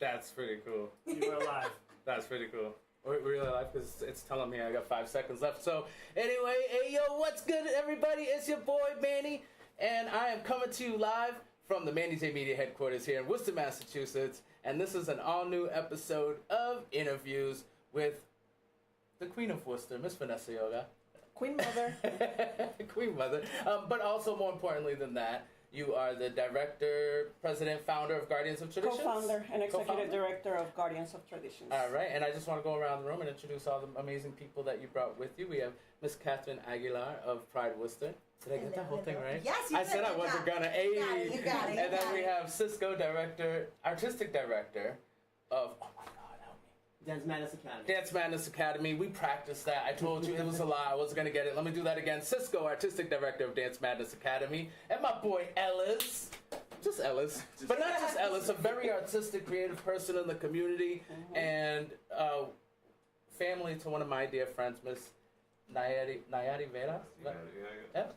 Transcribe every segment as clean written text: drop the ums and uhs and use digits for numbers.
That's pretty cool. You were alive. That's pretty cool. We're really alive because it's telling me I got 5 seconds left. So anyway, hey yo, what's good, everybody? It's your boy Manny, and I am coming to you live from the Manny J Media headquarters here in Worcester, Massachusetts. And this is an all-new episode of Innerviews with the Queen of Worcester, Miss Vanessa Yoga. Queen Mother. Queen Mother. But also, more importantly than that, you are the director, president, founder of Guardians of Tradition. Co-founder and executive director of Guardians of Traditions. All right, and I just want to go around the room and introduce all the amazing people that you brought with you. We have Miss Catherine Aguilar of Pride Worcester. Did I get that whole thing right? Yes, you I said I wasn't gonna. You got it. And then we have Cisco, artistic director of. Oh my God, help me. Dance Madness Academy. Dance Madness Academy. We practiced that. I told you it was a lie. I wasn't gonna get it. Let me do that again. Cisco, artistic director of Dance Madness Academy, and my boy Ellis. Just Ellis, but not just Ellis. A very artistic, creative person in the community, and family to one of my dear friends, Miss Nayari Vera.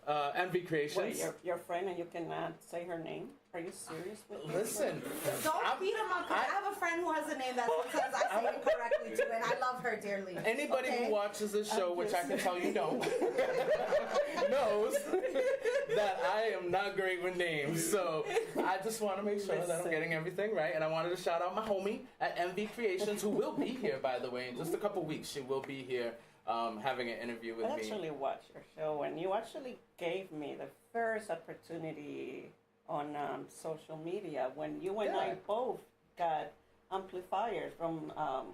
MV Creations. Wait, your friend, and you cannot say her name? Are you serious with me? Listen, don't beat him up. I have a friend who has a name that sometimes I say incorrectly too, and I love her dearly. Anybody who watches this show, which I can tell you don't, knows that I am not great with names. So I just want to make sure that I'm getting everything right. And I wanted to shout out my homie at MV Creations, who will be here, by the way, in just a couple weeks. She will be here having an interview with me. I actually watched your show, and you actually gave me the first opportunity on social media when you and I both got amplifiers from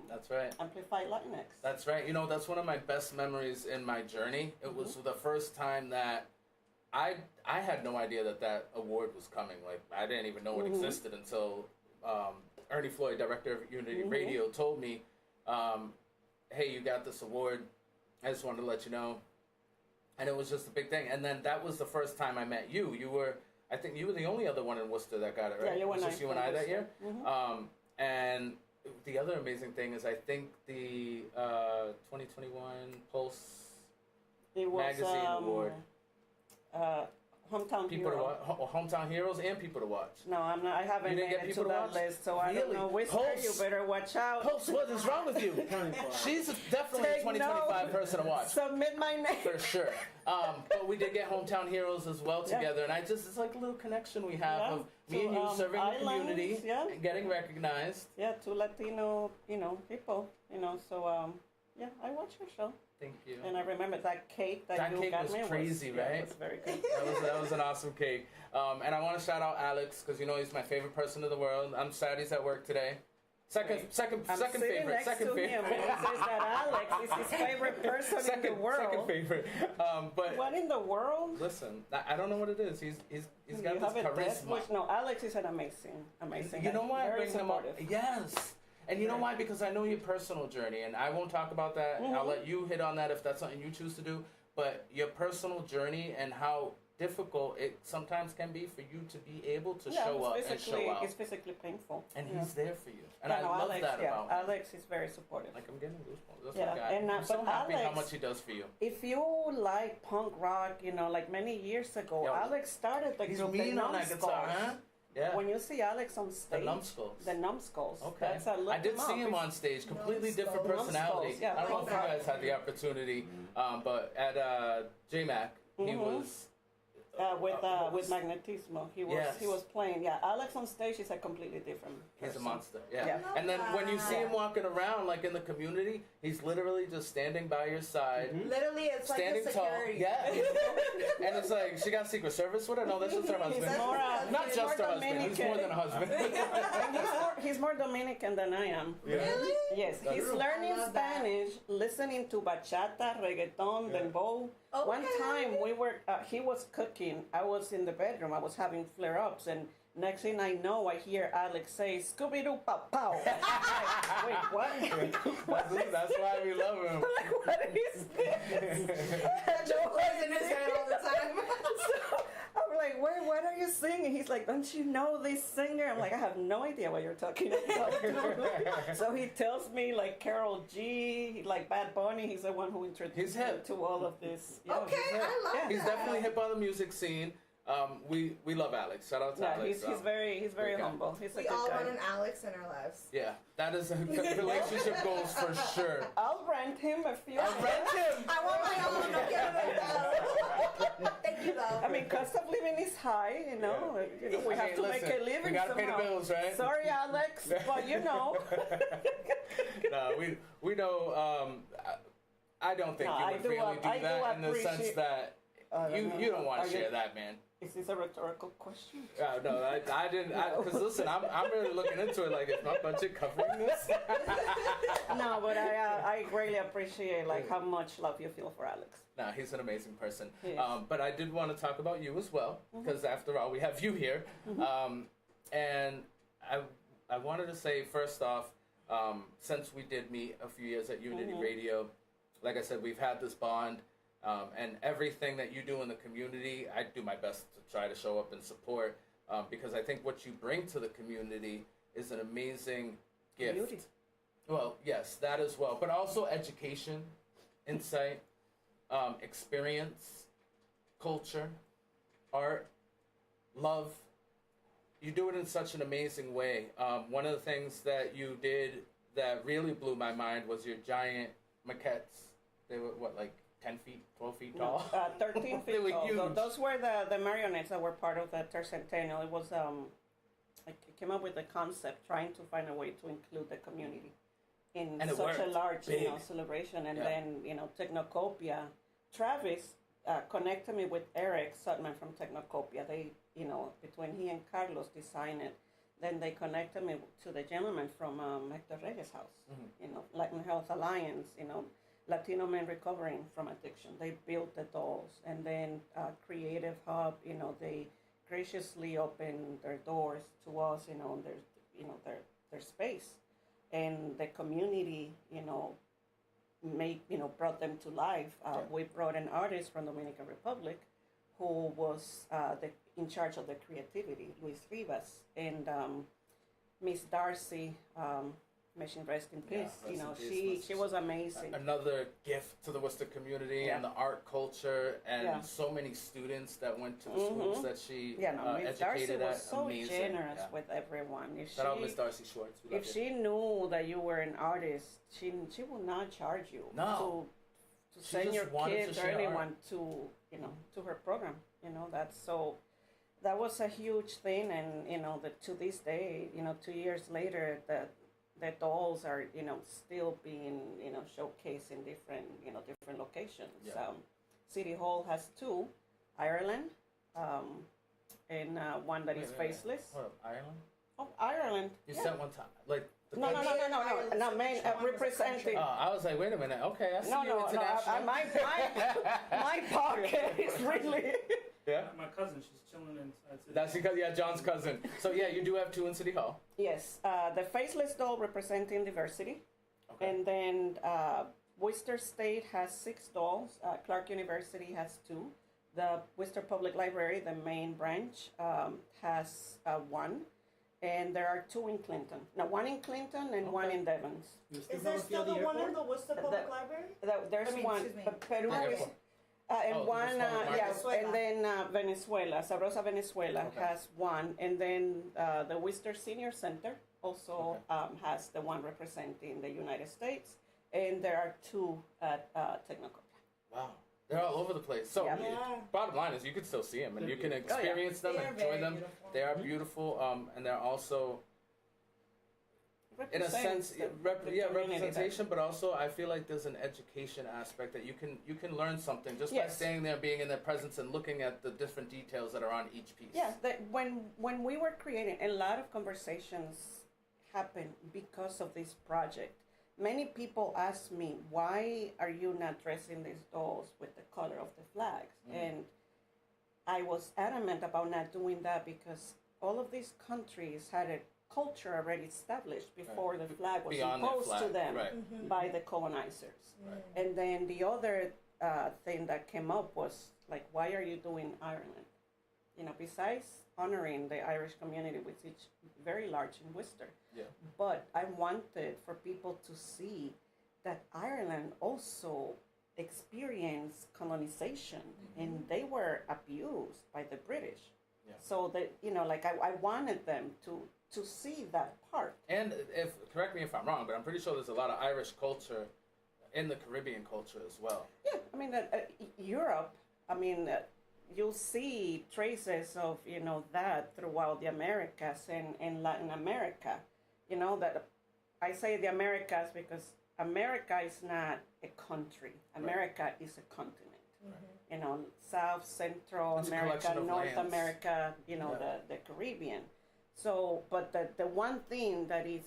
that's right. Amplify Latinx. That's right. You know, that's one of my best memories in my journey. It was the first time that I had no idea that award was coming. Like, I didn't even know it existed until Ernie Floyd, director of Unity Radio, told me, hey, you got this award. I just wanted to let you know. And it was just a big thing. And then that was the first time I met you. I think you were the only other one in Worcester that got it, right? Yeah, it was just you and I that year. And the other amazing thing is I think the 2021 Pulse Magazine Award. Hometown Heroes. Hometown Heroes and People to Watch. No, I'm not. I haven't made it to that list, so I don't know. Worcester, you better watch out. Pulse, what is wrong with you? She's definitely a 2025 person to watch. Submit my name. For sure. But we did get Hometown Heroes as well together, and it's like a little connection we have of me and you serving the community and getting recognized. Yeah, two Latino, people, so, yeah, I watch your show. Thank you. And I remember that cake that you got me. That cake was crazy, right? Yeah, it was very good. That was an awesome cake. And I want to shout out Alex because he's my favorite person in the world. I'm sad he's at work today. Second favorite. Him, and he says that Alex is his favorite person in the world. Second favorite. But what in the world? Listen, I don't know what it is. He's got this charisma. No, Alex is an amazing. You know why I bring him up? supportive. Yes. And you know why? Because I know your personal journey, and I won't talk about that. I'll let you hit on that if that's something you choose to do. But your personal journey and how difficult it sometimes can be for you to be able to show up and show out. It's physically painful. And he's there for you. And I love Alex, that about him. Alex is very supportive. Like, I'm getting goosebumps. That's my guy. And, I'm so happy Alex, how much he does for you. If you like punk rock, like many years ago, Alex started the group The Numbskulls. Huh? Yeah. When you see Alex on stage, The Numbskulls. Okay. I did see him on stage. Completely different personality. Yeah, I don't know if you guys had the opportunity, but at JMAC, he was. With Magnetismo, he was playing. Yeah, Alex on stage is a completely different person. He's a monster. Yeah. And then when you see him walking around, like in the community, he's literally just standing by your side. Literally, it's standing like tall. Yeah. And it's like, she got Secret Service with her? No, that's just her husband. Not just her husband. He's more than a husband. He's more Dominican than I am. Yeah. Really? Yes. He's learning Spanish, listening to bachata, reggaeton, dembow. Okay. One time he was cooking. I was in the bedroom. I was having flare-ups, and next thing I know, I hear Alex say, "Scooby-Doo, pow, pow." Wait, what? That's why we love him. Like, what is this? That joke was in his head all the time. So I'm like, "Wait, what are you singing?" He's like, "Don't you know this singer?" I'm like, "I have no idea what you're talking about." So he tells me like Karol G, like Bad Bunny. He's the one who introduced me to all of this. Okay, I love that. He's definitely hip on the music scene. We love Alex. Shout out to Yeah, Alex. he's very great guy. humble. He's a We good all guy. want an Alex in our lives. Yeah, that is relationship goals for sure. I'll rent him a few. I'll rent him. I want my own. Don't give it a Thank you, though. I mean, cost of living is high, you know. Yeah. You know, we have to Listen, make a living. we gotta somehow. pay the bills, right? Sorry, Alex, but you know. No, we know. I don't think No, you I would do really ap- I do do that in the sense appreciate- that you don't want Are to you- share that, man. Is this a rhetorical question? No, I didn't. Because listen, I'm really looking into it. Like, is my budget covering this? No, but I greatly appreciate like how much love you feel for Alex. No, he's an amazing person. He is. But I did want to talk about you as well, because after all, we have you here. And I wanted to say first off, since we did meet a few years at Unity Radio, like I said, we've had this bond. And everything that you do in the community, I do my best to try to show up and support, because I think what you bring to the community is an amazing gift. Beauty. Well, yes, that as well, but also education, insight, experience, culture, art, love. You do it in such an amazing way. One of the things that you did that really blew my mind was your giant maquettes. They were, what, like 10 feet, 12 feet tall? 13 feet They were tall. huge. Those were the marionettes that were part of the tercentennial. It was I came up with the concept, trying to find a way to include the community in And it such a worked. large Big. celebration. And Yeah. then Technocopia, Travis connected me with Eric Sutman from Technocopia. They between he and Carlos designed it. Then they connected me to the gentleman from Hector Reyes' house. Latin Health Alliance. Latino men recovering from addiction. They built the dolls, and then Creative Hub. They graciously opened their doors to us. Their space, and the community. Brought them to life. We brought an artist from Dominican Republic, who was in charge of the creativity, Luis Rivas, and Miss Darcy. May she rest in peace. rest in peace. She was amazing. Another gift to the Worcester community and the art culture, and so many students that went to the schools that she Miss Darcy educated was at. so Amazing. generous Yeah. with everyone. Shout out Miss Darcy Schwartz. We love If you. she knew that you were an artist, she would not charge you No. to She send just your wanted to kids or share anyone to her program. That was a huge thing, and to this day, 2 years later, the dolls are still being showcased in different locations. Yeah. City Hall has 2, Ireland, and one that is Wait. faceless. Hold up, Ireland? Oh, Ireland. You Yeah. said one time, like the No, country? not main representing. I was like, wait a minute. Okay, I see you international. My pocket is really. Yeah. My cousin, she's chilling inside. That's because John's cousin. So yeah, you do have 2 in City Hall. Yes, the faceless doll representing diversity, Okay. and then Worcester State has 6 dolls. Clark University has 2. The Worcester Public Library, the main branch, has 1, and there are 2 in Clinton. Now, 1 in Clinton and 1 in Devons. Is there still the one in the Worcester Public Library? There's one. Excuse me. Peru Okay. is, and Oh, one, Venezuela. and then Venezuela, Sabrosa Venezuela Okay. has 1, and then the Worcester Senior Center also has the one representing the United States, and there are 2 at Technocopia. Wow. They're all over the place. So, Yeah. Yeah. bottom line is you can still see them and you can yeah. experience them, They are enjoy very them. beautiful. They are beautiful, and they're also, in a sense, The community representation. But also, I feel like there's an education aspect that you can learn something just by Yes. standing there, being in their presence, and looking at the different details that are on each piece. Yeah, when we were creating, a lot of conversations happened because of this project. Many people ask me, why are you not dressing these dolls with the color of the flags? And I was adamant about not doing that because all of these countries had a culture already established before the flag was Beyond their imposed to flag, them right. by the colonizers. Right. And then the other thing that came up was like, why are you doing Ireland? Besides honoring the Irish community, which is very large in Worcester. Yeah. But I wanted for people to see that Ireland also experienced colonization, and they were abused by the British. Yeah. So that, like I wanted them to see that part. And correct me if I'm wrong, but I'm pretty sure there's a lot of Irish culture in the Caribbean culture as well. Yeah, I mean, Europe, I mean, you'll see traces of, that throughout the Americas and in Latin America. That I say the Americas because America is not a country. America is a continent. South, Central It's a America, collection of North lands. America, the Caribbean. So, but the one thing that is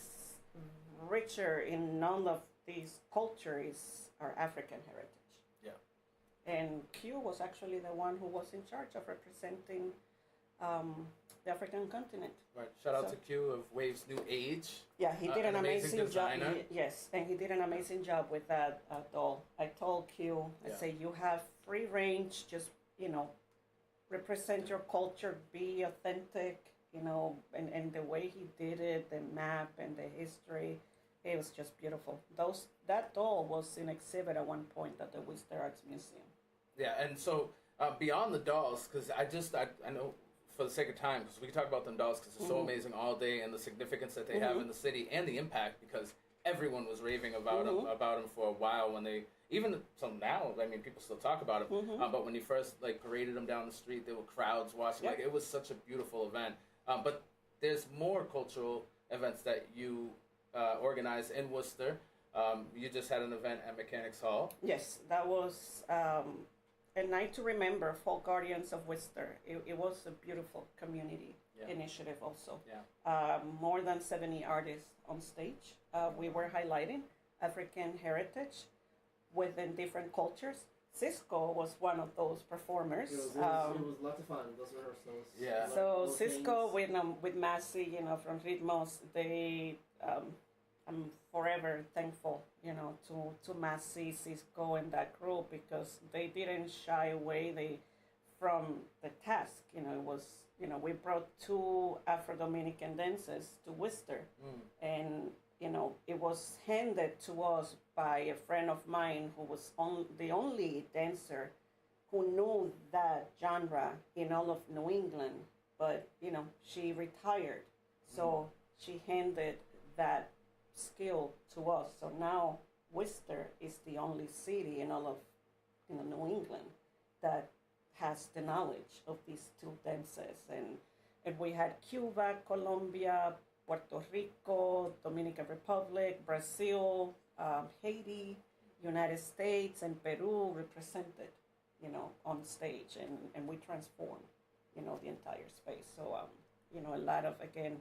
richer in none of these cultures are African heritage. Yeah. And Q was actually the one who was in charge of representing the African continent. Right. Shout out So- to Q of Waves New Age. Yeah, he did an amazing job. designer. Yes, and he did an amazing job with that doll. I told Q, I Yeah. say, you have free range, just, represent your culture, be authentic, and the way he did it, the map and the history, it was just beautiful. That doll was in exhibit at one point at the Worcester Arts Museum. Yeah, and so beyond the dolls, because I know for the sake of time, because we can talk about them dolls because they're so amazing all day and the significance that they have in the city and the impact, because everyone was raving about them for a while when they even so now. I mean, people still talk about it, but when you first paraded them down the street, there were crowds watching. Yep. It was such a beautiful event. But there's more cultural events that you organize in Worcester. You just had an event at Mechanics Hall. Yes, that was a night to remember, Folk Guardians of Worcester. It was a beautiful community initiative also. Yeah. More than 70 artists on stage. We were highlighting African heritage within different cultures. Cisco was one of those performers. It was lots of fun, those rehearsals. Yeah. So Those Cisco things. with Massey, from Ritmos, they I'm forever thankful, to Massey, Cisco, and that group because they didn't shy away from the task. It was we brought 2 Afro-Dominican dancers to Worcester, and it was handed to us by a friend of mine who was the only dancer who knew that genre in all of New England, but she retired, so she handed that skill to us. So now Worcester is the only city in all of New England that has the knowledge of these 2 dances, and we had Cuba, Colombia, Puerto Rico, Dominican Republic, Brazil, Haiti, United States, and Peru represented, on stage, and we transformed, the entire space. So, a lot of, again,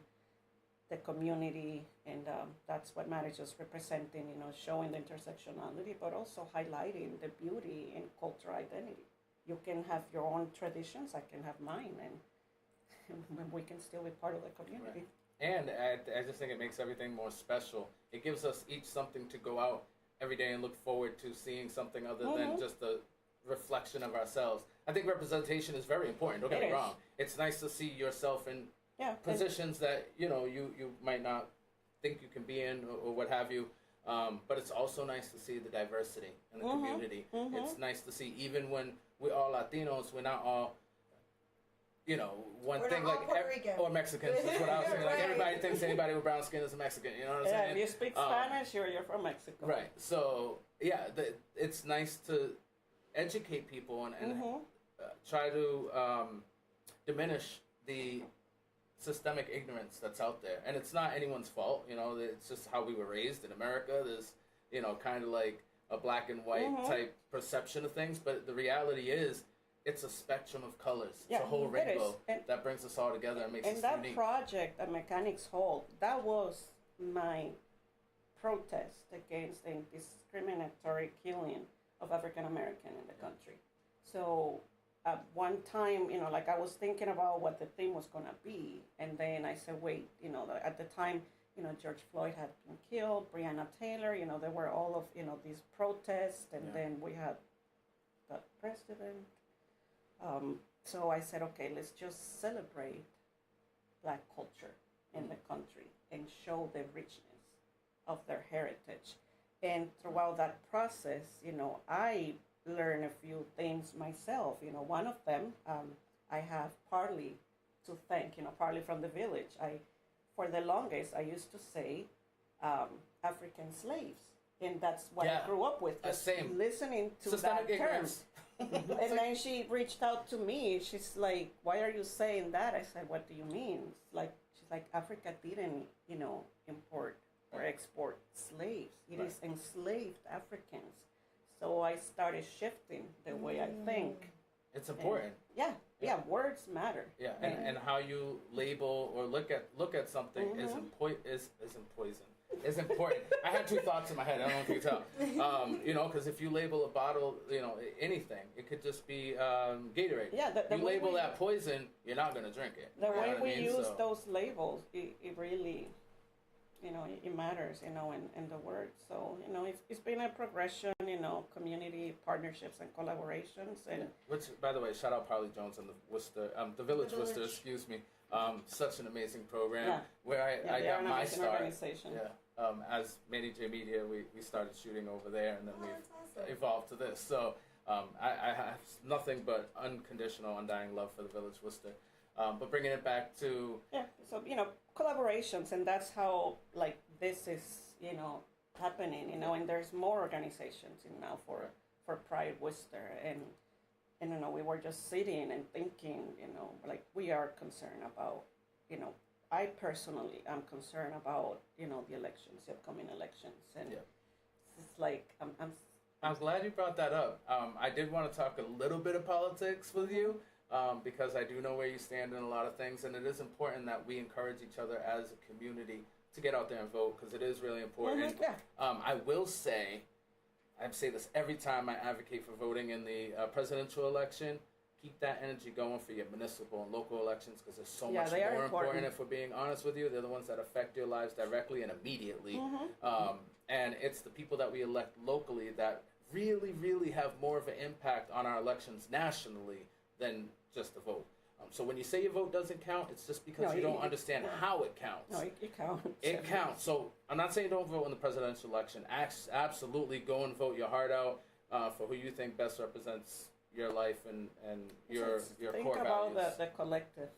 the community, and that's what matters, just representing, showing the intersectionality, but also highlighting the beauty and cultural identity. You can have your own traditions, I can have mine, and we can still be part of the community. Right. And I just think it makes everything more special. It gives us each something to go out every day and look forward to seeing something other than just a reflection of ourselves. I think representation is very important. Don't get me wrong. It's nice to see yourself in positions that you might not think you can be in or what have you. But it's also nice to see the diversity in the community. It's nice to see even when we're all Latinos, we're not all. One We're thing not all Puerto Rican. or Mexicans is what I was saying. Like Right. everybody thinks anybody with brown skin is a Mexican. You know what I'm saying? If you speak Spanish, you're from Mexico. Right. So it's nice to educate people and try to diminish the systemic ignorance that's out there. And it's not anyone's fault. It's just how we were raised in America. There's kind of like a black and white type perception of things, but the reality is. It's a spectrum of colors. It's a whole rainbow that brings us all together and makes us unique. And that project at Mechanics Hall, that was my protest against the discriminatory killing of African American in the country. So at one time, I was thinking about what the theme was going to be, and then I said, wait, at the time, George Floyd had been killed, Breonna Taylor, there were all of, these protests, and then we had the president. So I said, okay, let's just celebrate Black culture in the country and show the richness of their heritage. And throughout that process, I learned a few things myself. One of them, I have partly to thank, partly from the village. For the longest, I used to say African slaves. And that's what I grew up with. Same. Listening to Systemic that term. ignorance. And then she reached out to me. She's like, "Why are you saying that?" I said, "What do you mean?" She's like, Africa didn't, import or export slaves. It is enslaved Africans. So I started shifting the way I think. It's important. And words matter. Yeah, and how you label or look at something is poison. Is important. I had two thoughts in my head. I don't know if you can tell. Because if you label a bottle, anything, it could just be Gatorade. Yeah, you label that poison, you're not gonna drink it. The way we use those labels, it really, it matters, in the words. So, it's been a progression, community partnerships and collaborations, and which, by the way, shout out Parley Jones and the Worcester, the Village Worcester, excuse me. Such an amazing program where I got my start. Organization. Yeah. As Manny J Media, we started shooting over there, and then we've evolved to this. So I have nothing but unconditional, undying love for the Village Worcester. But bringing it back to so collaborations, and that's how this is happening. And there's more organizations now for Pride Worcester, and we were just sitting and thinking, we are concerned about, I personally am concerned about, the elections, the upcoming elections. And it's like, I'm glad you brought that up. I did want to talk a little bit of politics with you, because I do know where you stand in a lot of things. And it is important that we encourage each other as a community to get out there and vote, because it is really important. I will say, I say this every time I advocate for voting in the presidential election. Keep that energy going for your municipal and local elections, because they're so much more important. If we're being honest with you, they're the ones that affect your lives directly and immediately. And it's the people that we elect locally that really, really have more of an impact on our elections nationally than just the vote. So when you say your vote doesn't count, it's just because you don't understand how it counts. No, it counts. It counts. So I'm not saying don't vote in the presidential election. Absolutely go and vote your heart out for who you think best represents your life and your core values. Think about the collective.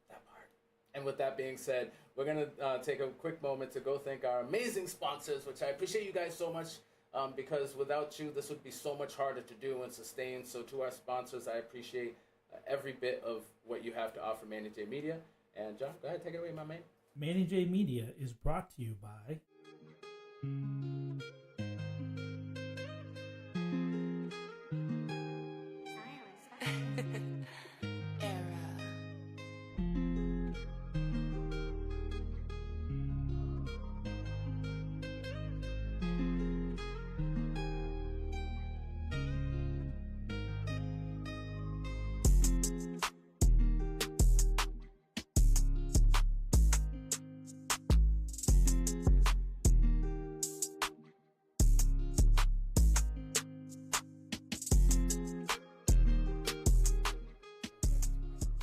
That part. And with that being said, we're going to take a quick moment to go thank our amazing sponsors, which I appreciate you guys so much, because without you, this would be so much harder to do and sustain. So to our sponsors, I appreciate every bit of what you have to offer Manny J Media. And John, go ahead, take it away, my man. Manny J Media is brought to you by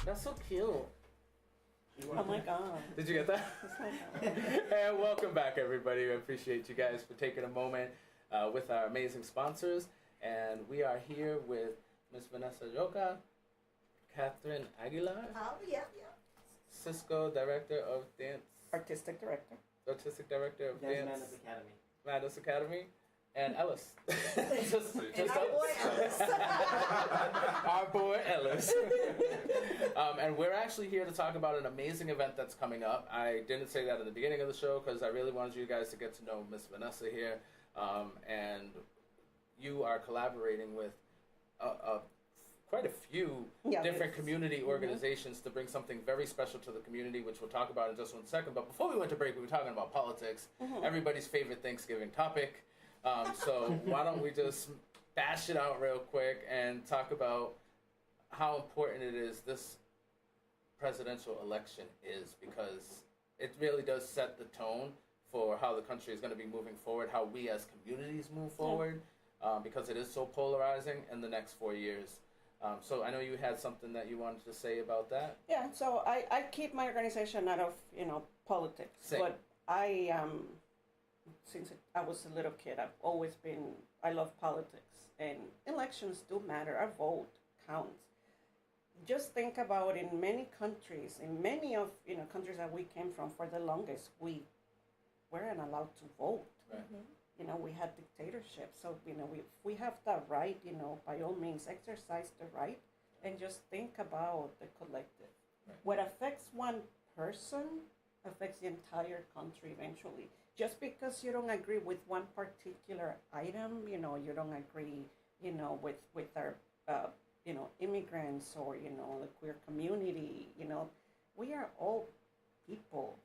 That's so cute. Oh my God. Did you get that? And welcome back, everybody. I appreciate you guys for taking a moment with our amazing sponsors. And we are here with Miss Vanessa Roca, Catherine Aguilar, Cisco Director of Dance. Artistic Director of Dance. Madness Academy. Madness Academy. And Ellis. just our boy Ellis. Our boy Ellis. And we're actually here to talk about an amazing event that's coming up. I didn't say that at the beginning of the show because I really wanted you guys to get to know Miss Vanessa here. And you are collaborating with quite a few different community organizations to bring something very special to the community, which we'll talk about in just 1 second. But before we went to break, we were talking about politics, everybody's favorite Thanksgiving topic. So why don't we just bash it out real quick and talk about how important it is this presidential election is, because it really does set the tone for how the country is going to be moving forward, how we as communities move forward, because it is so polarizing in the next 4 years. So I know you had something that you wanted to say about that. Yeah, so I keep my organization out of, politics. Same. But I since I was a little kid, I love politics, and elections do matter. Our vote counts. Just think about in many countries, in many of countries that we came from, for the longest we weren't allowed to vote. Right. We had dictatorship. So we have the right. By all means, exercise the right, and just think about the collective. Right. What affects one person affects the entire country eventually. Just because you don't agree with one particular item, you don't agree, with our, immigrants or, the queer community, we are all people,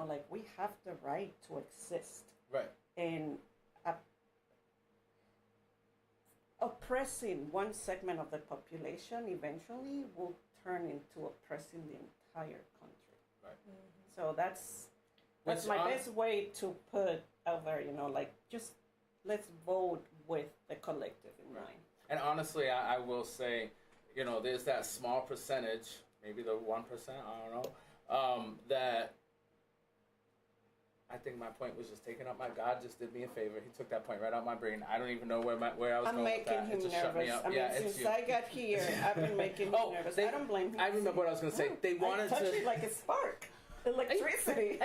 like we have the right to exist. Right. And oppressing one segment of the population eventually will turn into oppressing the entire country. Right. So that's my best way to put out there, just let's vote with the collective in mind. And honestly, I will say, there's that small percentage, maybe the 1%, I don't know, that I think my point was just taken up. My God just did me a favor. He took that point right out my brain. I don't even know where I was going with that. I'm making him It just shut me nervous. up. Since I got here, I've been making him nervous. I don't blame him. I remember what I was going to say. They wanted touch to it like a spark. Electricity.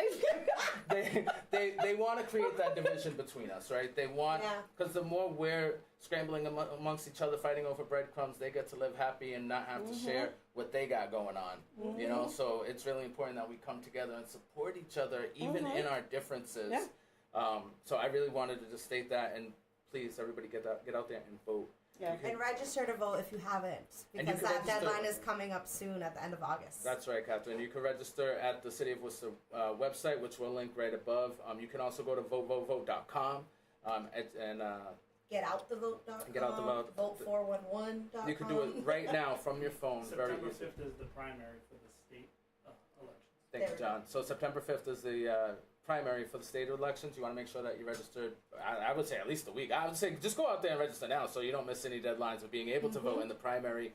they want to create that division between us, right? They want, because the more we're scrambling amongst each other, fighting over breadcrumbs, they get to live happy and not have to share what they got going on. So it's really important that we come together and support each other, even in our differences. Yeah. So I really wanted to just state that, and please, everybody get out there and vote. Yeah. And register to vote if you haven't, because that deadline is coming up soon at the end of August. That's right, Catherine. You can register at the City of Worcester website, which we'll link right above. You can also go to votevotevote.com and Getoutthevote.com. Get out the vote. Vote411.com. You can do it right now from your phone. Very September easy. 5th is the primary for the state elections. Thank you, John. So September 5th is the primary for the state elections. You want to make sure that you registered, I would say at least a week. I would say just go out there and register now so you don't miss any deadlines of being able to vote in the primary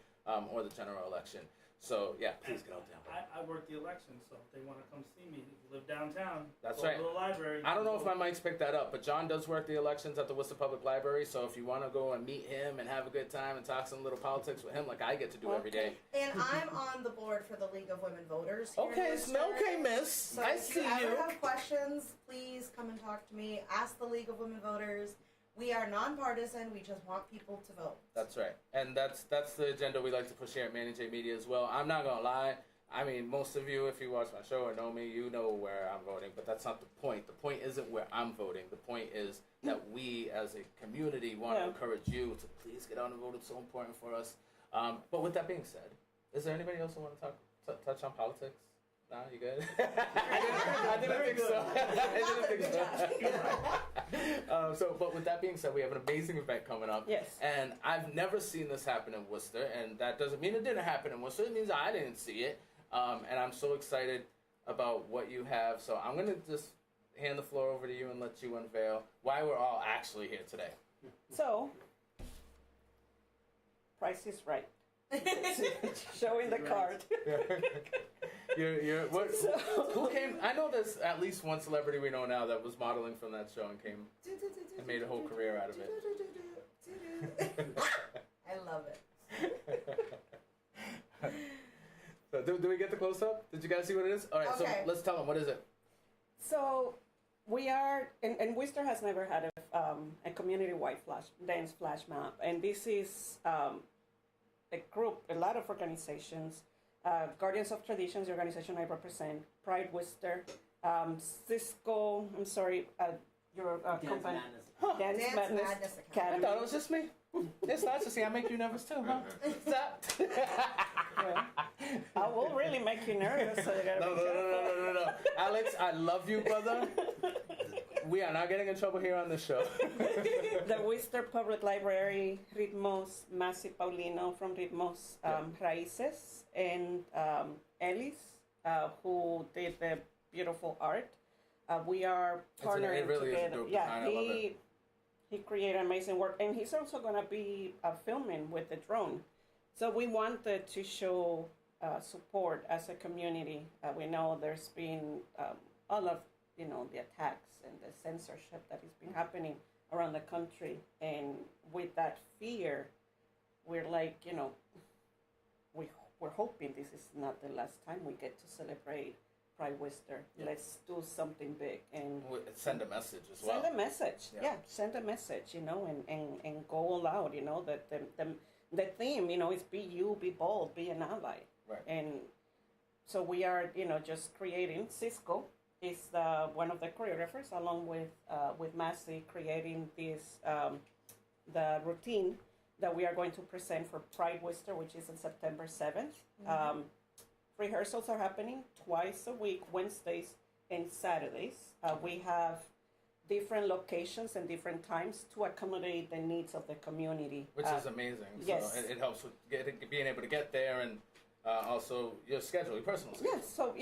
or the general election. So, yeah, please get out there. I work the election, so if they want to come see me, if you live downtown, That's go right. to the library. I don't know if my mics picked that up, but John does work the elections at the Worcester Public Library, so if you want to go and meet him and have a good time and talk some little politics with him like I get to do every day. And I'm on the board for the League of Women Voters. Here in Worcester. Okay, miss. So I if see you ever you. have questions, please come and talk to me. Ask the League of Women Voters. We are nonpartisan. We just want people to vote. That's right. And that's the agenda we like to push here at Manny J Media as well. I'm not going to lie. I mean, most of you, if you watch my show or know me, you know where I'm voting. But that's not the point. The point isn't where I'm voting. The point is that we as a community want to encourage you to please get out and vote. It's so important for us. But with that being said, is there anybody else who want to touch on politics? Nah, you good? I didn't think so. But with that being said, we have an amazing event coming up. Yes. And I've never seen this happen in Worcester, and that doesn't mean it didn't happen in Worcester. It means I didn't see it. And I'm so excited about what you have. So I'm going to just hand the floor over to you and let you unveil why we're all actually here today. So, Price is Right. Showing the card. Who came? I know there's at least one celebrity we know now that was modeling from that show and came and made a whole career out of it. I love it. So do we get the close up? Did you guys see what it is? All right, Okay. So let's tell them, what is it? So we are, and Worcester has never had a community-wide dance flash mob, and this is a group, a lot of organizations. Guardians of Tradition, the organization I represent, Pride Worcester, Cisco, I'm sorry, your company. Dance Madness I Academy. thought it was just me. It's nice to see I make you nervous too, huh? Stop. Yeah. I will really make you nervous. So you gotta be careful. No. Alex, I love you, brother. We are not getting in trouble here on this show. The Worcester Public Library, Ritmos Masi Paulino from Ritmos Raíces, and Ellis, who did the beautiful art. We are partnering it really together. is a dope Yeah, design. I love it. he created amazing work, and he's also going to be filming with the drone. So we wanted to show support as a community. We know there's been a lot of the attacks and the censorship that has been happening around the country. And with that fear, we're like, we're hoping this is not the last time we get to celebrate Pride Worcester. Yeah. Let's do something big and Send a message as well. send a message. Yeah. Yeah, send a message, and go all out. That the theme, is be you, be bold, be an ally. Right. And so we are, just creating. Cisco is one of the choreographers, along with Massey, creating this the routine that we are going to present for Pride Worcester, which is on September 7th. Rehearsals are happening twice a week, Wednesdays and Saturdays. We have different locations and different times to accommodate the needs of the community. Which is amazing. Yes. So it helps with being able to get there, and also your schedule, your personal schedule. Yes, so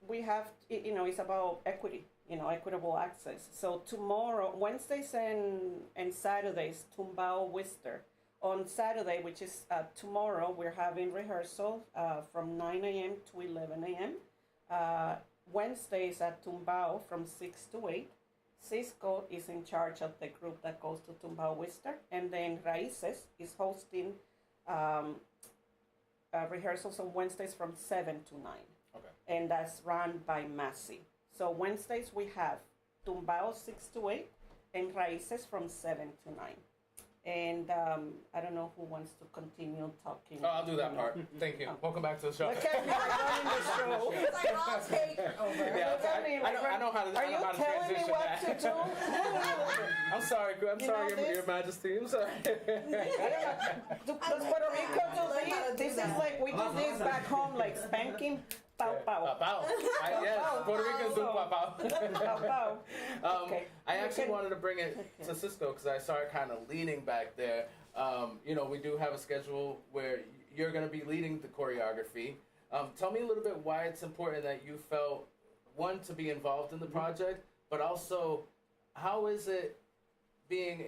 we have it's about equity, equitable access. So tomorrow, Wednesdays and Saturdays, Tumbao Worcester. On Saturday, which is tomorrow, we're having rehearsal from 9 a.m. to 11 a.m. Wednesdays at Tumbao from 6 to 8. Cisco is in charge of the group that goes to Tumbao Worcester. And then Raíces is hosting rehearsals on Wednesdays from 7 to 9. Okay. And that's run by Massey. So Wednesdays we have Tumbao 6 to 8 and Raíces from 7 to 9. And I don't know who wants to continue talking. Oh, I'll do that part. Thank you. Oh. Welcome back to the show. Look at me running the show. It's like, I'll take over. Yeah, Look at me, I know how to. Are I know you how to telling me transition what that. to do? I'm sorry. I'm You sorry, know this? Your Majesty. I'm sorry. Does Puerto Rico Learn how to do do this? This is that. like, we do this back home, like spanking. Pow, pow. Papao. Yes, Puerto Ricans do papao. Pow, pow. Okay. I actually You can- wanted to bring it to Cisco because I saw it kind of leaning back there. We do have a schedule where you're going to be leading the choreography. Tell me a little bit why it's important that you felt, one, to be involved in the project, but also how is it being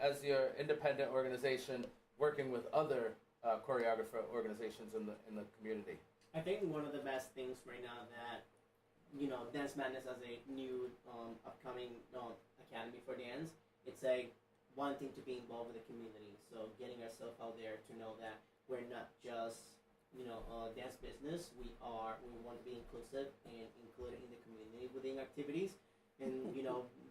as your independent organization working with other choreographer organizations in the community? I think one of the best things right now that, Dance Madness as a new upcoming academy for dance, it's a wanting to be involved with the community. So getting ourselves out there to know that we're not just, dance business. We want to be inclusive and included in the community within activities. And,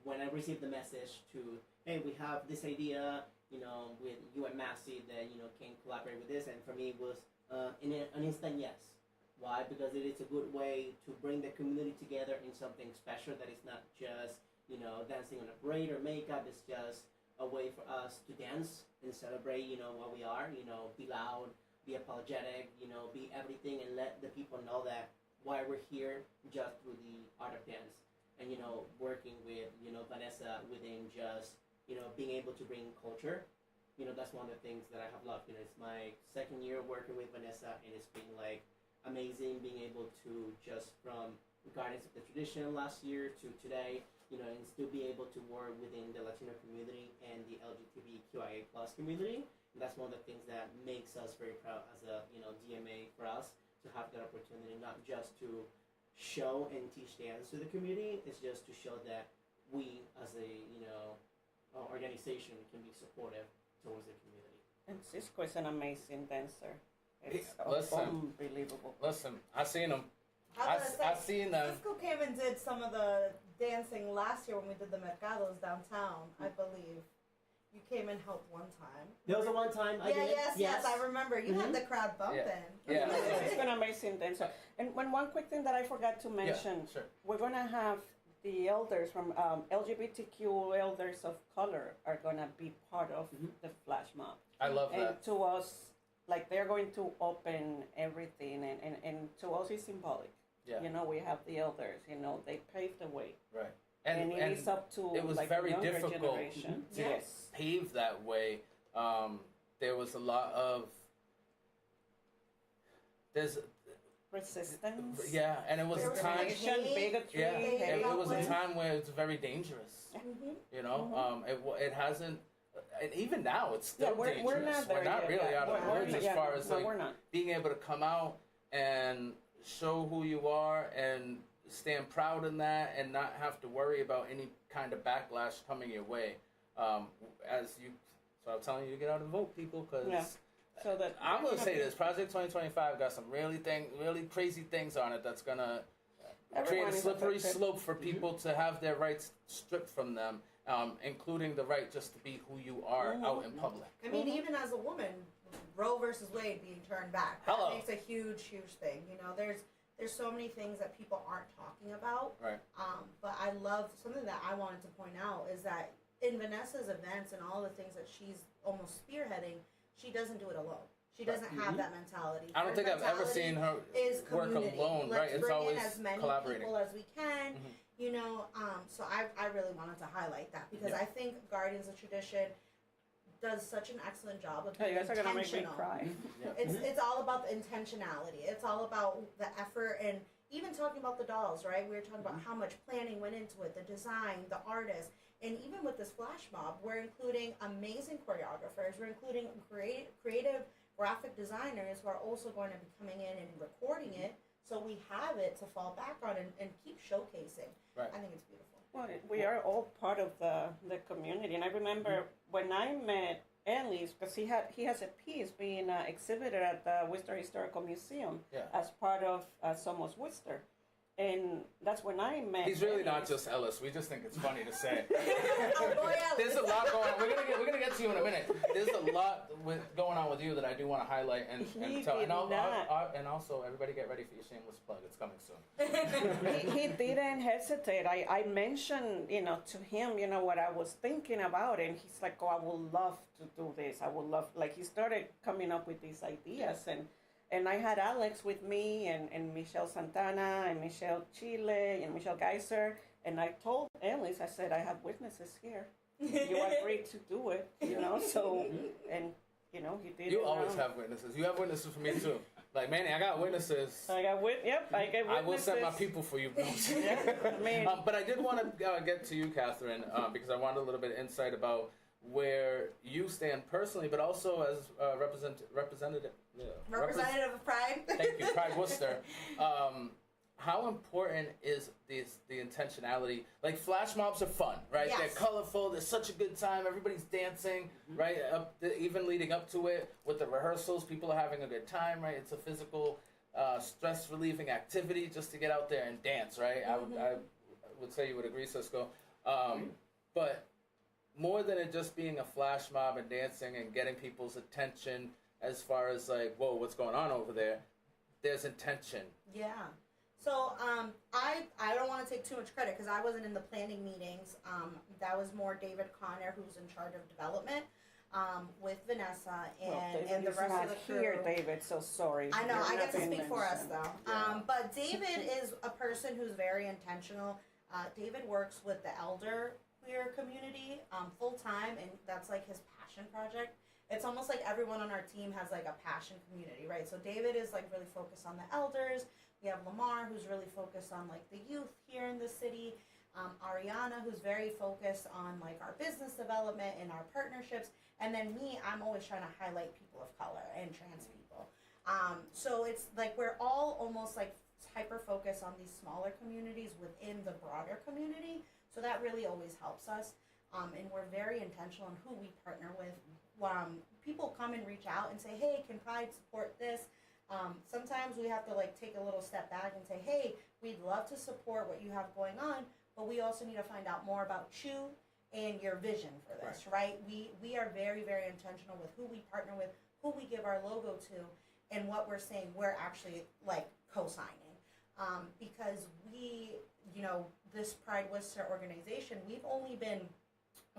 when I received the message to, hey, we have this idea, with you and Massey that, can collaborate with this. And for me, it was an instant yes. Why? Because it is a good way to bring the community together in something special that is not just, dancing on a braid or makeup. It's just a way for us to dance and celebrate, what we are, be loud, be apologetic, be everything, and let the people know that why we're here just through the art of dance. And, working with, Vanessa within just, being able to bring culture, that's one of the things that I have loved. It's my second year working with Vanessa, and it's been like amazing being able to just from Guardians of the Tradition last year to today, and still be able to work within the Latino community and the LGBTQIA+ community. And that's one of the things that makes us very proud as a DMA for us to have that opportunity, not just to show and teach dance to the community. It's just to show that we as a organization can be supportive towards the community. And Cisco is an amazing dancer. It's Listen. unbelievable. Listen, I seen them. I was gonna I say, seen them. Cisco came and did some of the dancing last year when we did the mercados downtown, I believe. You came and helped one time. There was a one time I did. Yes, I remember. You had the crowd bumping. Yeah. It's an amazing dancer. And one quick thing that I forgot to mention, sure. we're gonna have the elders from LGBTQ elders of color are gonna be part of the flash mob. I love And that. to us, like they're going to open everything, and to us it's symbolic. Yeah. We have the elders. They paved the way, Right. and it is up to it was like very the younger difficult generation. to Yes. pave that way. There was a lot of Resistance. yeah, and it was a time. Discrimination, bigotry. Yeah, hate. it was a Hate. time where it's very dangerous. It hasn't. And even now, it's still we're dangerous. not there We're not yet, really yeah. out of the We're- woods as yeah, far as no, like we're not. being able to come out and show who you are and stand proud in that and not have to worry about any kind of backlash coming your way. So I'm telling you to get out and vote, people, because So that I'm gonna say this: Project 2025 got some really crazy things on it that's gonna create a slippery slope for people to have their rights stripped from them, including the right just to be who you are out in public. I mean, even as a woman, Roe versus Wade being turned back, that makes a huge thing. You know, there's so many things that people aren't talking about. Right. But I love something that I wanted to point out is that in Vanessa's events and all the things that she's almost spearheading, she doesn't do it alone. She doesn't have that mentality. I don't think I've ever seen her work alone. Let's It's bring always in as many collaborating. people as we can. You know, so I really wanted to highlight that because I think Guardians of Tradition does such an excellent job of being you guys are gonna make me intentional. cry. It's all about the intentionality. It's all about the effort and even talking about the dolls, right? We were talking about how much planning went into it, the design, the artist, and even with this flash mob, we're including amazing choreographers. We're including creative graphic designers who are also going to be coming in and recording it, so we have it to fall back on and keep showcasing. Right. I think it's beautiful. Well, we are all part of the community, and I remember when I met Ellis, because he has a piece being exhibited at the Worcester Historical Museum as part of Somos Worcester, and that's when I met. He's really Ellis. not just Ellis. We just think it's funny to say. Oh, boy, There's a lot going on. We're gonna get to you in a minute. There's a lot going on with you that I do want to highlight and tell. And also, everybody get ready for your shameless plug. It's coming soon. He didn't hesitate. I mentioned, to him, what I was thinking about, and he's like, "Oh, I would love to do this. I would love." Like he started coming up with these ideas, and I had Alex with me, and Michelle Santana, and Michelle Chile, and Michelle Geiser, and I told Ellis, I said, "I have witnesses here. You agreed to do it, So, and he did. You always have witnesses. You have witnesses for me too. Like, Manny, I got witnesses. I got witnesses. I will send my people for you. But I did want to get to you, Catherine, because I wanted a little bit of insight about where you stand personally, but also as representative Representative of Pride. Thank you, Pride Worcester. How important is the intentionality? Like flash mobs are fun, right? Yes. They're colorful. They're such a good time. Everybody's dancing, right? Even leading up to it with the rehearsals, people are having a good time, right? It's a physical, stress relieving activity just to get out there and dance, right? I would say you would agree, Cisco. But more than it just being a flash mob and dancing and getting people's attention, as far as like, whoa, what's going on over there? There's intention. Yeah. So I don't want to take too much credit because I wasn't in the planning meetings. That was more David Connor, who's in charge of development, with Vanessa and the rest of the crew. Here, David. So sorry. I know. You're I get to not speak for us though. Yeah. But David is a person who's very intentional. David works with the elder queer community full time, and that's like his passion project. It's almost like everyone on our team has like a passion community, right? So David is like really focused on the elders. We have Lamar, who's really focused on like the youth here in the city. Ariana, who's very focused on like our business development and our partnerships. And then me, I'm always trying to highlight people of color and trans people. So it's like we're all almost like hyper focused on these smaller communities within the broader community. So that really always helps us. And we're very intentional in who we partner with. People come and reach out and say, hey, can Pride support this? Sometimes we have to like take a little step back and say, hey, we'd love to support what you have going on, but we also need to find out more about you and your vision for this, right? We are very, very intentional with who we partner with, who we give our logo to, and what we're saying we're actually like co-signing. Because we, this Pride Worcester organization, we've only been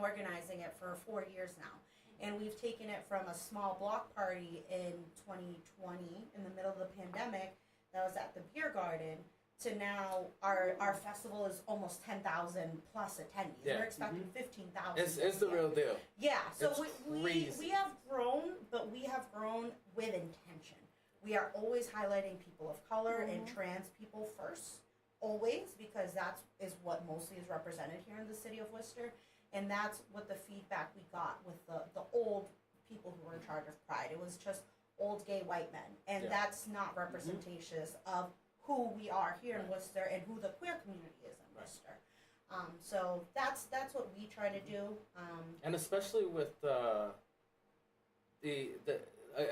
organizing it for 4 years now. And we've taken it from a small block party in 2020, in the middle of the pandemic, that was at the beer garden, to now our festival is almost 10,000 plus attendees. Yeah. We're expecting 15,000. It's the real deal. Yeah, so It's we have grown, but we have grown with intention. We are always highlighting people of color and trans people first, always, because that is what mostly is represented here in the city of Worcester. And that's what the feedback we got with the old people who were in charge of Pride. It was just old gay white men. And that's not representative of who we are here in Worcester and who the queer community is in Worcester. So that's what we try to do. And especially with the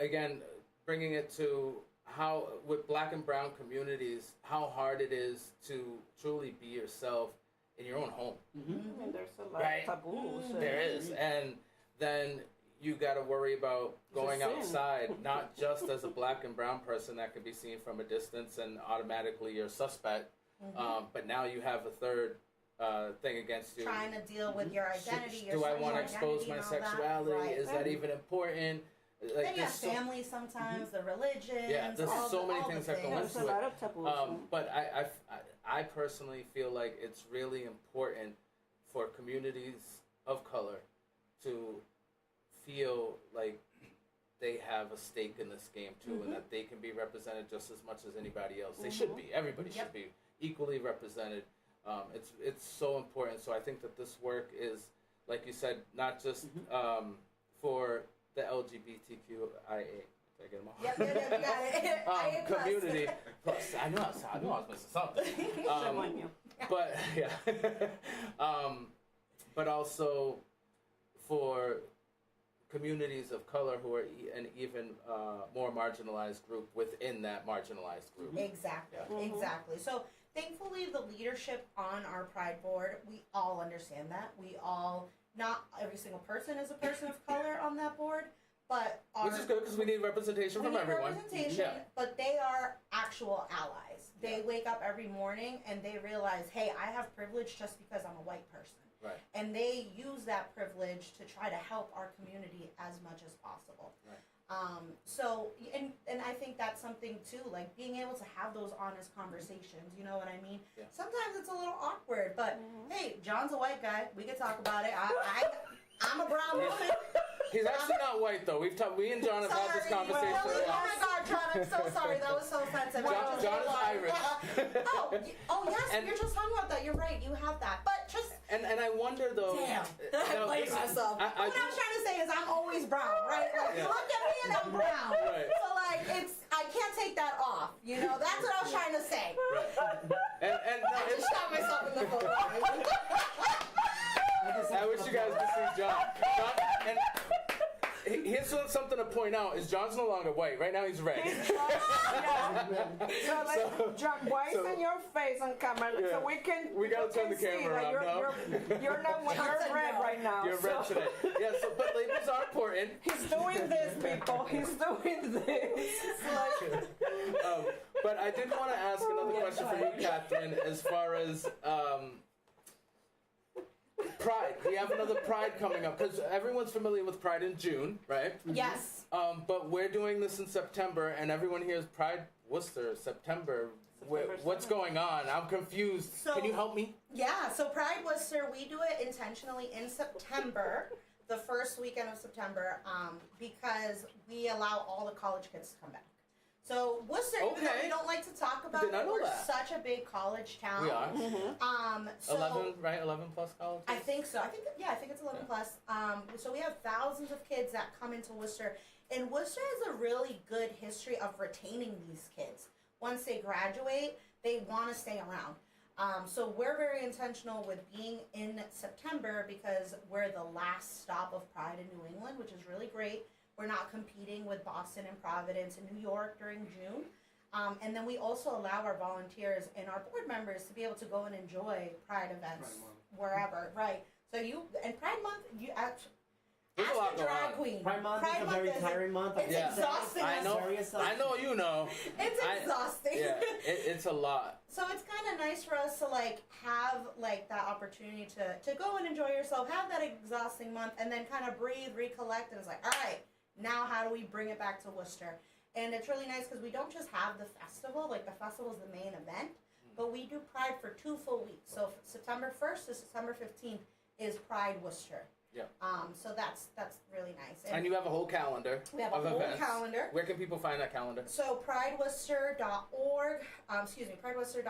again, bringing it to how with Black and brown communities, how hard it is to truly be yourself in your own home. I mean, there's a lot Right. of taboos. There is, and then you got to worry about going It's a sin. outside, not just as a Black and brown person that can be seen from a distance and automatically you're a suspect, but now you have a third thing against you. Trying to deal with your identity. Your Do I sexual want to expose identity my and all that. sexuality? Right. Is that even important? Like, Then you have there's so- family sometimes, the religions. Yeah, there's all so the, many all things the that go things. There's a into lot of taboos. But I personally feel like it's really important for communities of color to feel like they have a stake in this game too, and that they can be represented just as much as anybody else. They should be. Everybody should be equally represented. It's so important. So I think that this work is, like you said, not just for the LGBTQIA. Did I get them all? Yep, you got it. Community plus. I knew I was missing something. But yeah, but also for communities of color who are an even more marginalized group within that marginalized group. Exactly, exactly. So thankfully, the leadership on our Pride board, we all understand that. We all, not every single person is a person of color on that board, but our, Which is good because we need representation we from need everyone. representation, Yeah. but they are actual allies. They wake up every morning and they realize, hey, I have privilege just because I'm a white person. Right. And they use that privilege to try to help our community as much as possible. Right. So, and I think that's something too, like being able to have those honest conversations, you know what I mean? Yeah. Sometimes it's a little awkward, but hey, John's a white guy. We can talk about it. I'm a brown woman. He's actually not white though. We and John have had this conversation. Really? Oh my God, John, I'm so sorry. That was so offensive. John is Irish. oh yes, And- we were just talking about that. You're right. You have that, but just. And I wonder though. Damn, I now, blame myself. What I was trying to say is I'm always brown, right? Like, you look at me and I'm brown. Right. So like I can't take that off. You know, that's what I was trying to say. Right. And no, I just shot myself in the foot. I wish you guys could see John. And here's something to point out: is John's no longer white. Right now he's red. So John, why is in your face on camera so we can? We gotta turn the camera around. You're not. You're red right now. You're red today. Yeah. So, but labels are important. He's doing this, people. He's doing this. But I did want to ask another question for you, Catherine, as far as Pride. We have another Pride coming up because everyone's familiar with Pride in June, right? Yes. But we're doing this in September, and everyone hears Pride Worcester, September. What's going on? I'm confused. So- Can you help me? Yeah. So Pride Worcester, we do it intentionally in September, the first weekend of September, because we allow all the college kids to come back. So Worcester, even though Okay. we don't like to talk about Did not it, know we're that. such a big college town. We are. So 11, right? 11 plus colleges? I think so. I think it's 11 plus. So we have thousands of kids that come into Worcester, and Worcester has a really good history of retaining these kids. Once they graduate, they want to stay around. So we're very intentional with being in September because we're the last stop of Pride in New England, which is really great. We're not competing with Boston and Providence and New York during June. And then we also allow our volunteers and our board members to be able to go and enjoy Pride events wherever, right? So Pride Month, you actually, There's a ask lot the going drag on. queen. Pride Month is a very tiring month. It's exhausting. I know. Very exhausting. I know you know. It's exhausting. Yeah, it's a lot. So it's kind of nice for us to have that opportunity to go and enjoy yourself, have that exhausting month, and then kind of breathe, recollect, and it's like, all right, now how do we bring it back to Worcester? And it's really nice because we don't just have the festival, the festival is the main event, but we do Pride for 2 full weeks. So September 1st to September 15th is Pride Worcester. Yeah. So that's really nice. And you have a whole calendar we have a of whole events. calendar. Where can people find that calendar? So prideworcester.org. Prideworcester.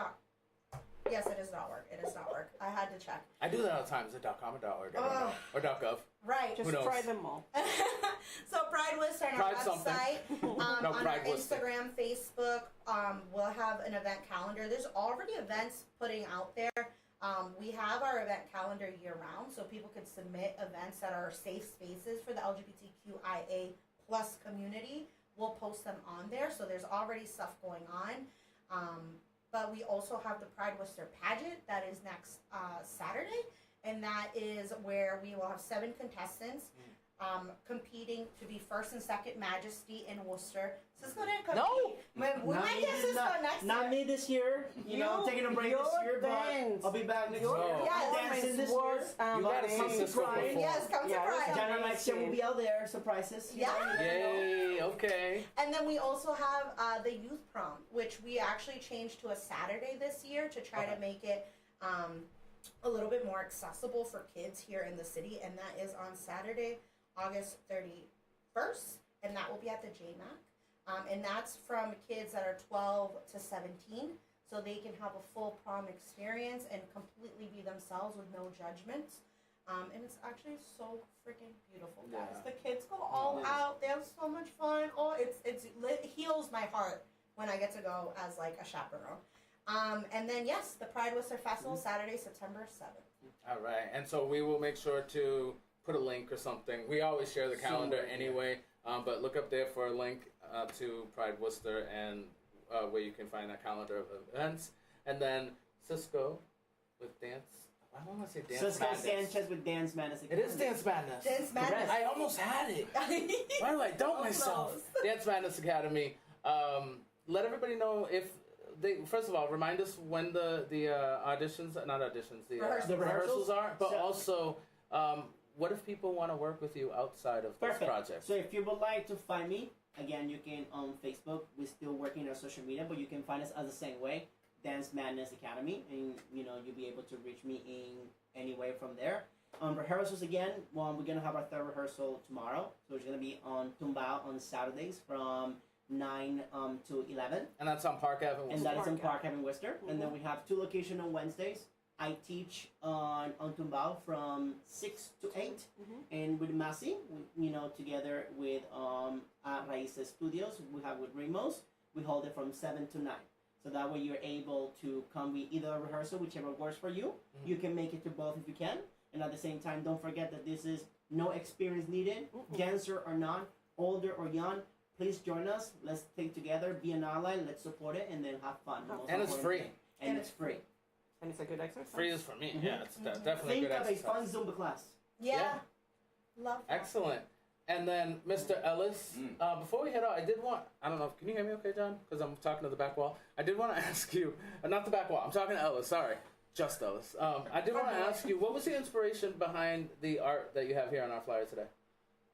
Yes, it is .org. It is .org. I had to check. I do that all the time. Is it .com or .org? I don't know. Or .gov. Right. Just knows? try them all. So Pride Worcester on our Pride something. website. No, On Pride Worcester. Instagram, Facebook. We'll have an event calendar. There's already events putting out there. We have our event calendar year round, so people can submit events that are safe spaces for the LGBTQIA plus community. We'll post them on there, so there's already stuff going on. But we also have the Pride Worcester pageant that is next Saturday, and that is where we will have 7 contestants competing to be first and second Majesty in Worcester. Cisco didn't compete. No! We might get Cisco next year. Not me this year. You know, I'm taking a break this year, but I'll be back next year. Yes. I'm dancing this year. You gotta see Cisco Pride. perform. Yes, come to Pride. January next year will be out there. Surprises. Yeah. Yay, okay. And then we also have the youth prom, which we actually changed to a Saturday this year to try to make it a little bit more accessible for kids here in the city. And that is on Saturday, August 31st, and that will be at the JMAC. And that's from kids that are 12 to 17, so they can have a full prom experience and completely be themselves with no judgments. And it's actually so freaking beautiful, guys. Yeah. The kids go all out. They have so much fun. Oh, it heals my heart when I get to go as like a chaperone. And then yes, the Pride Worcester Festival, Saturday, September 7th. All right, and so we will make sure to put a link or something. We always share the calendar anyway, but look up there for a link to Pride Worcester and where you can find that calendar of events. And then Cisco with dance. I don't want to say dance Cisco madness. Sanchez with Dance Madness. It is Dance Madness. Dance Madness. I almost had it. Why do I doubt myself? Dance Madness Academy. Let everybody know if they. First of all, remind us when the auditions, not auditions, the rehearsals are. But also, what if people want to work with you outside of this project? So if you would like to find me, again, you can on Facebook. We're still working on social media, but you can find us as the same way, Dance Madness Academy, and you'll be able to reach me in any way from there. Rehearsals again. We're gonna have our third rehearsal tomorrow, so it's gonna be on Tumbao on Saturdays from 9 to 11. And that's on Park Avenue. And that is in Park Avenue, Worcester. And then we have 2 locations on Wednesdays. I teach on Tumbao from 6 to 8, and with Masi, together with Raíces Studios, we have with Ramos, we hold it from 7 to 9. So that way you're able to come with either a rehearsal, whichever works for you. You can make it to both if you can. And at the same time, don't forget that this is no experience needed, dancer or not, older or young. Please join us. Let's think together, be an ally, let's support it, and then have fun. And it's free. And it's free. And it's a good exercise. Free is for me. Yeah, it's definitely Think a good of a exercise. fun Zumba class. Yeah. Love that. Excellent. And then Mr. Ellis, before we head out, I don't know, can you hear me okay, John? Because I'm talking to the back wall. I did want to ask you, not the back wall, I'm talking to Ellis, sorry. Just Ellis. I did want to ask you, what was the inspiration behind the art that you have here on our flyer today?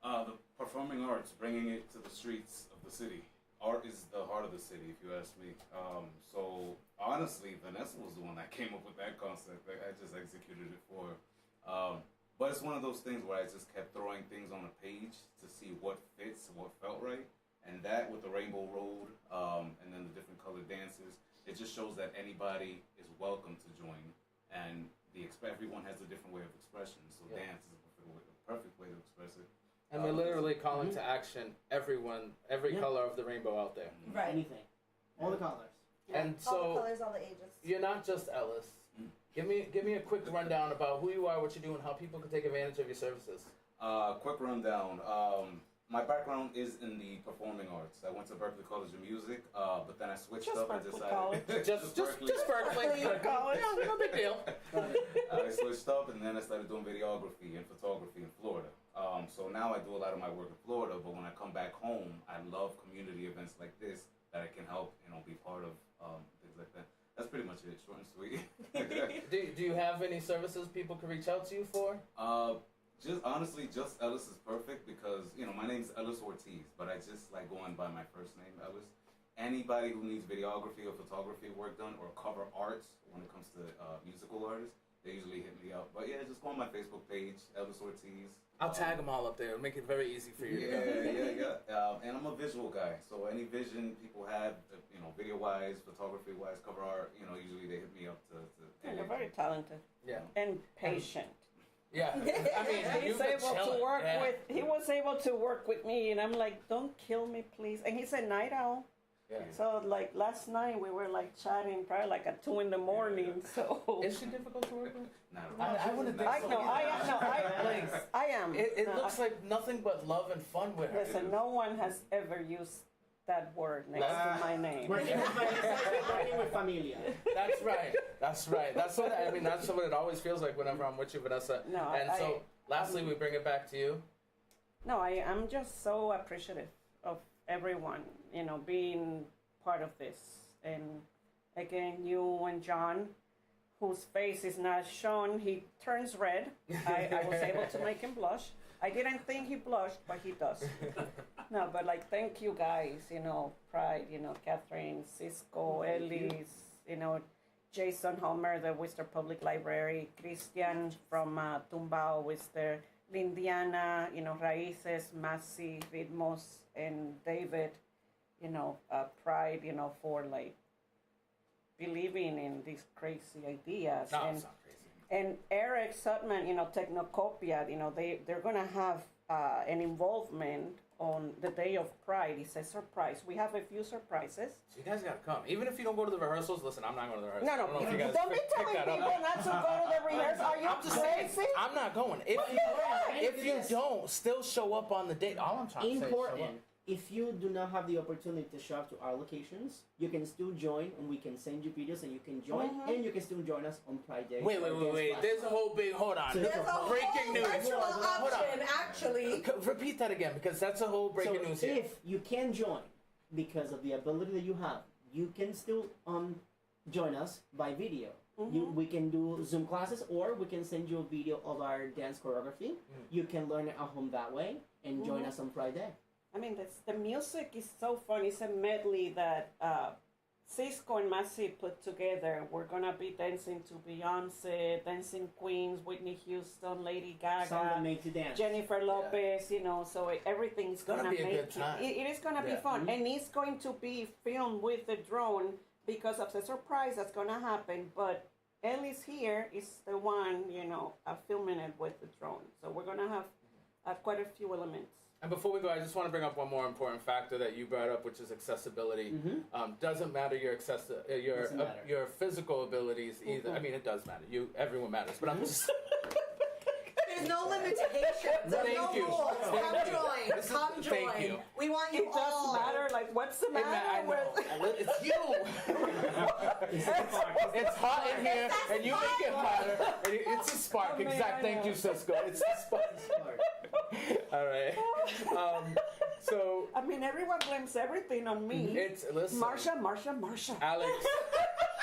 The performing arts, bringing it to the streets of the city. Art is the heart of the city, if you ask me. So honestly, Vanessa was the one that came up with that concept. I just executed it for her. But it's one of those things where I just kept throwing things on a page to see what fits, what felt right. And that with the Rainbow Road, and then the different colored dances, it just shows that anybody is welcome to join. And everyone has a different way of expression. So dance is a perfect way to express it. And we're literally calling to action every color of the rainbow out there. Right. Anything. All the colors. And All the so colors, all the ages. you're not just Ellis. Give me a quick rundown about who you are, what you do, and how people can take advantage of your services. Quick rundown. My background is in the performing arts. I went to Berklee College of Music, but then I switched up and decided Just Berkeley. College. No big deal. I switched up and then I started doing videography and photography in Florida. So now I do a lot of my work in Florida, but when I come back home, I love community events like this that I can help, be part of, things like that. That's pretty much it, short and sweet. Do you have any services people can reach out to you for? Just Ellis is perfect because, my name's Ellis Ortiz, but I just like going by my first name, Ellis. Anybody who needs videography or photography work done or cover arts when it comes to musical artists, they usually hit me up. But yeah, just go on my Facebook page, Ellis Ortiz. I'll tag them all up there. It'll make it very easy for you. Yeah. And I'm a visual guy, so any vision people have, video-wise, photography-wise, cover art, usually they hit me up to You're very talented. Yeah. And patient. Yeah, I mean, He's you've been able to chilling. work Yeah. with. He was able to work with me, and I'm like, "Don't kill me, please." And he's a night owl. Yeah. So like last night we were like chatting probably like at 2 a.m. So Is she difficult to work with? Not I wouldn't think I so. know, I am, no, Like, I am. it No, looks like nothing but love and fun with her. Listen, no one has ever used that word next to my name. Working with Vanessa, working with familia. That's right. That's right. That's what I mean. That's what it always feels like whenever I'm with you, Vanessa. No, And so, lastly, we bring it back to you. No, I'm just so appreciative of everyone, being part of this. And again, you and John, whose face is not shown, he turns red. I was able to make him blush. I didn't think he blushed, but he does. No, but like, thank you guys, Pride, Catherine, Cisco, Ellis, Jason Homer, the Worcester Public Library, Christian from Tumbao, Worcester, Lindiana, Raíces, Masi, Ritmos, and David, Pride, for like believing in these crazy ideas. No, and, it's not crazy. and Eric Sutman, Technocopia, they're going to have an involvement on the day of Pride. It's a surprise. We have a few surprises. So you guys gotta come. Even if you don't go to the rehearsals, listen, I'm not going to the rehearsals. No, I don't know if you guys don't be picked telling that people up. not to go to the rehearsal. Are you I'm just saying, crazy? I'm not going. If you don't, still show up on the date. All I'm trying to say is show up. Important. If you do not have the opportunity to show up to our locations, you can still join, and we can send you videos, and you can join, and you can still join us on Pride Day. Wait. There's a whole big, hold on. There's a whole Breaking news. virtual Hold on. option, actually. Repeat that again, because that's a whole breaking news So here. if you can join because of the ability that you have, you can still join us by video. We can do Zoom classes, or we can send you a video of our dance choreography. You can learn it at home that way and join us on Pride Day. I mean, the music is so fun. It's a medley that Cisco and Masi put together. We're going to be dancing to Beyonce, Dancing Queens, Whitney Houston, Lady Song that Gaga, makes you dance. Jennifer Lopez, so everything's gonna going to be a make good time. it is going to be fun. And it's going to be filmed with the drone because of the surprise that's going to happen. But Ellie's here is the one, filming it with the drone. So we're going to have quite a few elements. And before we go, I just want to bring up one more important factor that you brought up, which is accessibility. Doesn't matter Doesn't matter. your physical abilities either. I mean, it does matter. Everyone matters. But I'm just. There's no limitations. There's Thank no you. rules. Thank Come you. join. This is- Come join. thank you. We want you It doesn't all. matter. Like, what's the matter I know. with? It's you. It's hot in here, and you make it hotter. And it's a spark. I mean, Exact. I Thank know. you, Cisco. It's a spark. All right. So I mean, everyone blames everything on me. it's listen. Marsha.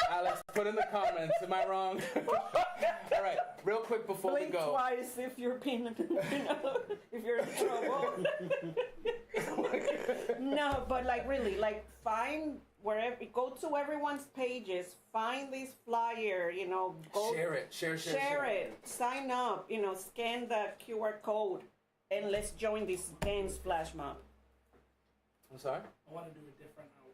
Alex, put in the comments. Am I wrong? All right. Real quick before Blink we go. twice if you're being, if you're in trouble. No, but like really, like find wherever, go to everyone's pages, find this flyer, go Share it. Share it, sign up, scan the QR code, and let's join this dance flash mob. I'm sorry. I want to do a different out.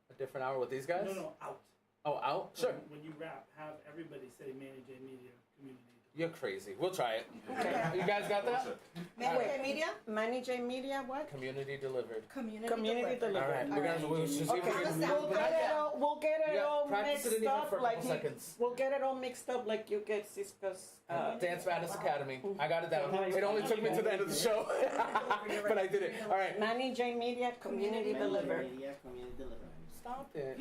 A different hour with these guys? No, out. Oh, out? Sure. When you rap, have everybody say Manny J Media Community. You're crazy. We'll try it. Okay. You guys got that? Manny Wait. J Media? Manny J Media, what? Community delivered. Community delivered. All right. All We're right. gonna we'll just see if Okay, we can We'll we'll get it Yeah, all practice it mixed in here up for a like couple seconds. we'll get it all mixed up like you get Cisco's. Dance Madness Academy. I got it down. It only took me to the end of the show, but I did it. All right. Manny J Media Community Delivered. Media, community delivered. Stop it,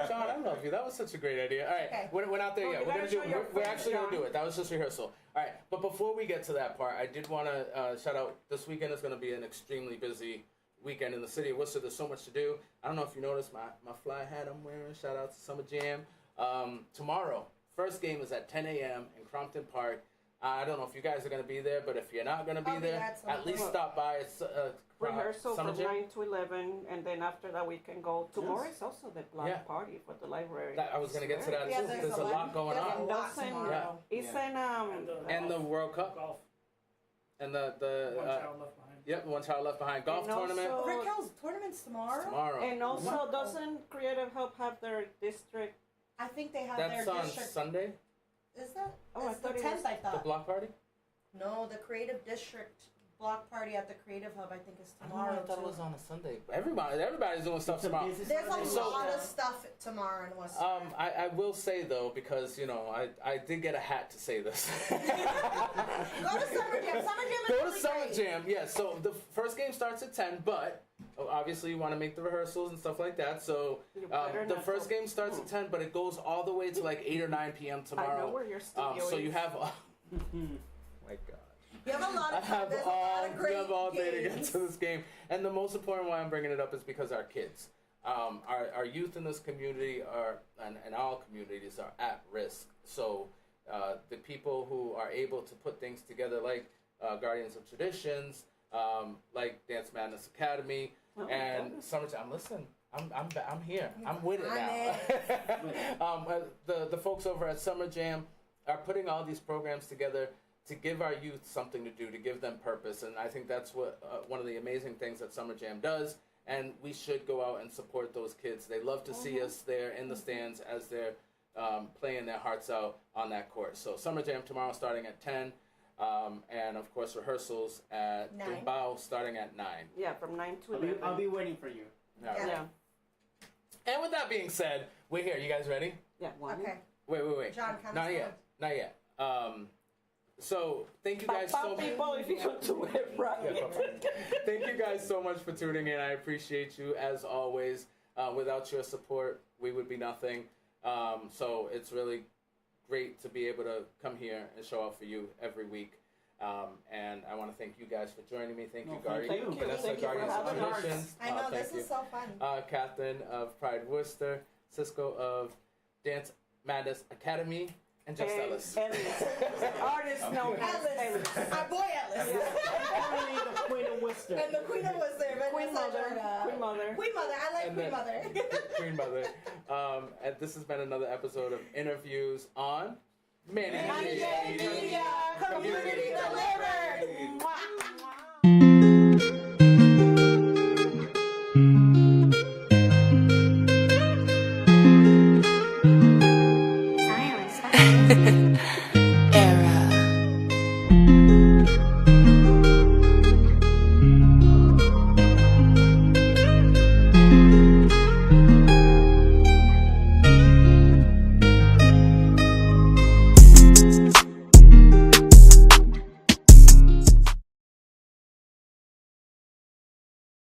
Sean. I love you. That was such a great idea. All right, Okay. we're not there Oh, yet. you We're gonna gotta do. show your We're face, actually gonna Sean. do it. That was just rehearsal. All right, but before we get to that part, I did want to shout out. This weekend is gonna be an extremely busy weekend in the city of Worcester. There's so much to do. I don't know if you noticed my fly hat I'm wearing. Shout out to Summer Jam. Tomorrow, first game is at 10 a.m. in Crompton Park. I don't know if you guys are going to be there, but if you're not going to be I'll be there, there at at least some stop by. It's Rehearsal Summer from Jam. 9 to 11, and then after that we can go. Tomorrow Yes. is also the block Yeah. party for the library. I was going to get to that Yeah, too. There's a lot going there's a on. lot Doesn't- tomorrow. It's And the World Cup Golf. and One child left behind. yep, One Child Left Behind golf And tournament also- Rick Hill's tournament's tomorrow? tomorrow. and also doesn't Creative Help have their district? I think they have That's their on district. Sunday, Is that? Oh, I It's the thought it 10th, was I the thought. block party. No, the Creative District block party at the Creative Hub, I think, is I don't know, tomorrow. I thought it too. was on a Sunday. Everybody's doing stuff It's a tomorrow. business There's a holiday. lot So- of stuff tomorrow in Worcester. I will say though, because you know, I did get a hat to say this. Go to Summer Jam. Summer Jam is Go to really Summer great. Jam. Yeah, so the first game starts at 10, but obviously you want to make the rehearsals and stuff like that. So You better the not first go- game starts at 10, but it goes all the way to like 8 or 9 p.m. I know tomorrow. where your studio So is. you have. My God. You have a lot I of fun. have There's a lot of you great have all day to get games. to this game. And the most important why I'm bringing it up is because our kids, our youth in this community are, and all communities are at risk. So the people who are able to put things together like Guardians of Traditions, like Dance Madness Academy, Oh, and goodness. Summertime. Listen, I'm here. I'm with it I'm now. The folks over at Summer Jam are putting all these programs together to give our youth something to do, to give them purpose, and I think that's what one of the amazing things that Summer Jam does. And we should go out and support those kids. They love to see us there in the stands as they're playing their hearts out on that court. So Summer Jam tomorrow starting at 10, and of course rehearsals at 9. Tumbao starting at 9. Yeah, from 9 to I'll be, 11. I'll be waiting for you. All right. Yeah. And with that being said, we're here. You guys ready? Yeah, one. Okay. Wait. John, count Not us yet. Not yet. So thank you guys so much. People, if you don't do it right. Thank you guys so much for tuning in. I appreciate you as always. Without your support, we would be nothing. So it's really great to be able to come here and show up for you every week. And I want to thank you guys for joining me. Thank you, Guardian. thank you. Vanessa, Thank you for Guardians of having us. Traditions. I know, Thank this you. is so fun. Catherine of Pride Worcester, Cisco of Dance Madness Academy, and Just Ellis. Ellis. Artists know Ellis. Our boy Ellis. Finally, the Queen of Worcester. And the Queen of Worcester. Queen Vanessa Mother. Jordan. Queen Mother. Queen Mother. I like And Queen then- Mother. Queen Mother. And this has been another episode of Interviews on Manny Media. Community delivered. Mwah.